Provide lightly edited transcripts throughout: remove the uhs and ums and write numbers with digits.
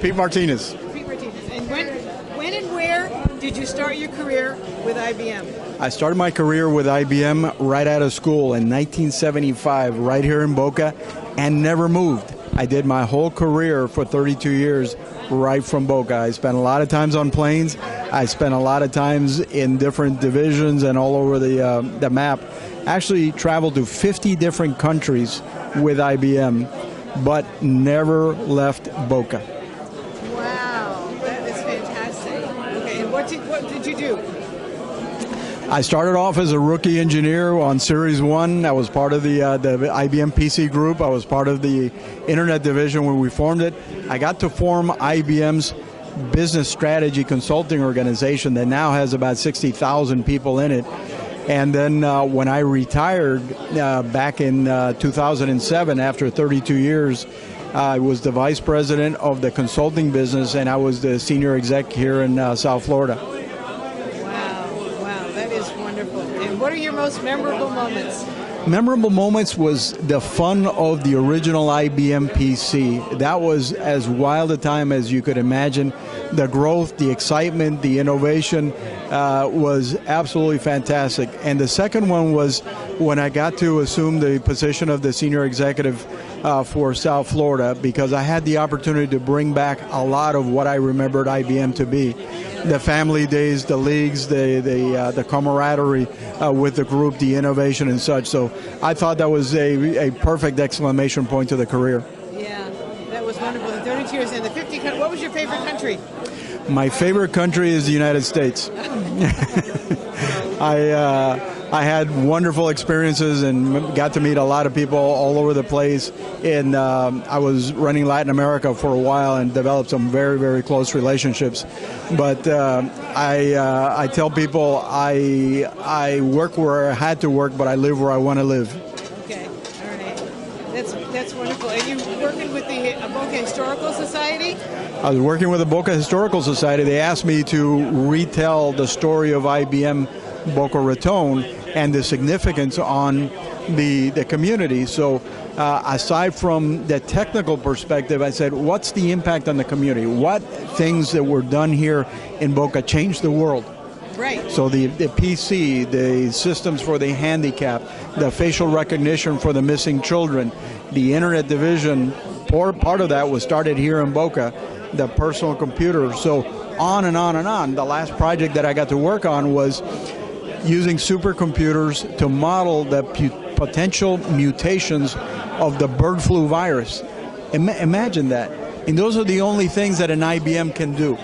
Pete Martinez. Pete Martinez. And when and where did you start your career with IBM? I started my career with IBM right out of school in 1975, right here in Boca, and never moved. I did my whole career for 32 years right from Boca. I spent a lot of times on planes. I spent a lot of times in different divisions and all over the map. Actually traveled to 50 different countries with IBM, but never left Boca. Wow, that is fantastic. Okay, and what did you do? I started off as a rookie engineer on Series 1. I was part of the IBM PC group. I was part of the Internet division when we formed it. I got to form IBM's business strategy consulting organization that now has about 60,000 people in it. And then when I retired back in 2007, after 32 years, I was the vice president of the consulting business, and I was the senior exec here in South Florida. Wow, that is wonderful. And what are your most memorable moments? Memorable moments was the fun of the original IBM PC. That was as wild a time as you could imagine. The growth, the excitement, the innovation was absolutely fantastic. And the second one was when I got to assume the position of the senior executive for South Florida, because I had the opportunity to bring back a lot of what I remembered IBM to be. The family days, the leagues, the camaraderie with the group, the innovation and such. So I thought that was a perfect exclamation point to the career. Yeah, that was wonderful. The 32 years and the 50 countries. What was your favorite country? My favorite country is the United States. I had wonderful experiences and got to meet a lot of people all over the place. And I was running Latin America for a while and developed some very, very close relationships. But I tell people I work where I had to work, but I live where I want to live. Okay, all right. That's wonderful. Are you working with the Boca Historical Society? I was working with the Boca Historical Society. They asked me to retell the story of IBM Boca Raton and the significance on the community. So aside from the technical perspective, I said, what's the impact on the community? What things that were done here in Boca changed the world? Right. So the PC, the systems for the handicapped, the facial recognition for the missing children, the Internet division, part of that was started here in Boca, the personal computer, so on and on and on. The last project that I got to work on was using supercomputers to model the potential mutations of the bird flu virus. Imagine that. And those are the only things that an IBM can do.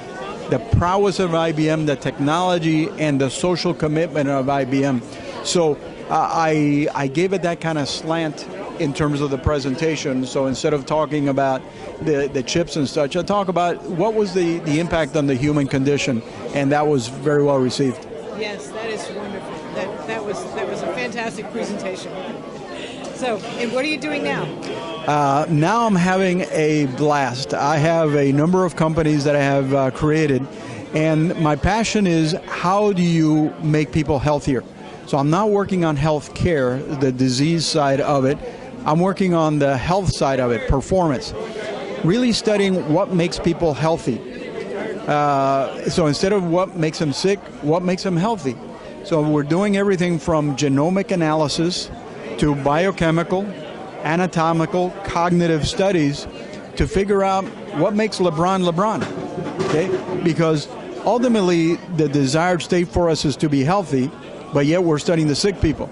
The prowess of IBM, the technology, and the social commitment of IBM. So I gave it that kind of slant in terms of the presentation. So instead of talking about the chips and such, I talk about what was the impact on the human condition, and that was very well received. Yes, that is wonderful. That was a fantastic presentation. So, and what are you doing now? Now I'm having a blast. I have a number of companies that I have created, and my passion is how do you make people healthier? So I'm not working on health care, the disease side of it. I'm working on the health side of it, performance. Really studying what makes people healthy. So instead of what makes them sick, what makes them healthy? So we're doing everything from genomic analysis to biochemical, anatomical, cognitive studies to figure out what makes LeBron, okay? Because ultimately the desired state for us is to be healthy, but yet we're studying the sick people,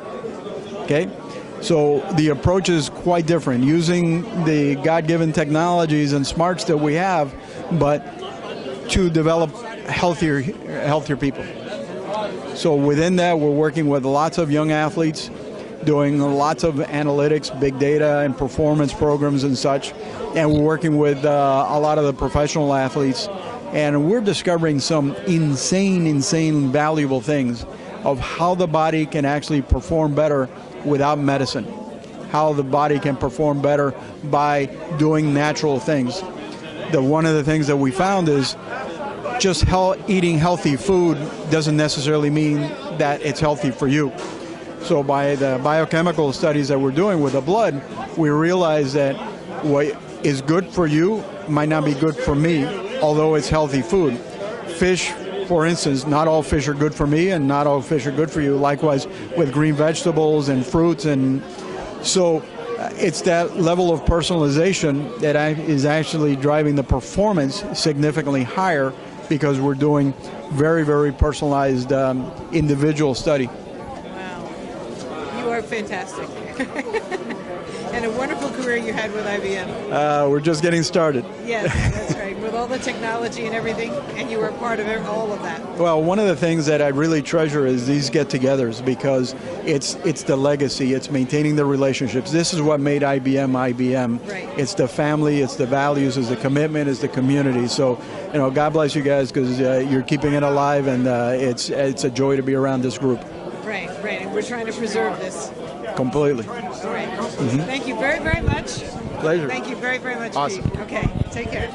okay? So the approach is quite different, using the God-given technologies and smarts that we have, but to develop healthier people. So within that, we're working with lots of young athletes, doing lots of analytics, big data, and performance programs and such. And we're working with a lot of the professional athletes. And we're discovering some insane valuable things of how the body can actually perform better without medicine, how the body can perform better by doing natural things. One of the things that we found is just eating healthy food doesn't necessarily mean that it's healthy for you. So by the biochemical studies that we're doing with the blood, we realize that is good for you might not be good for me, although it's healthy food. Fish, for instance, not all fish are good for me and not all fish are good for you. Likewise with green vegetables and fruits. And so it's that level of personalization that is actually driving the performance significantly higher, because we're doing very, very personalized individual study. Wow. You are fantastic. And a wonderful career you had with IBM. We're just getting started. Yes, that's right. With all the technology and everything, and you were part of all of that. Well, one of the things that I really treasure is these get-togethers, because it's the legacy, it's maintaining the relationships. This is what made IBM IBM. Right. It's the family, it's the values, it's the commitment, it's the community. So, God bless you guys, because you're keeping it alive, and it's a joy to be around this group. Right, right. And we're trying to preserve this. Completely. All right. Thank you very, very much. Pleasure. Thank you very, very much, Awesome. Pete. Okay, take care.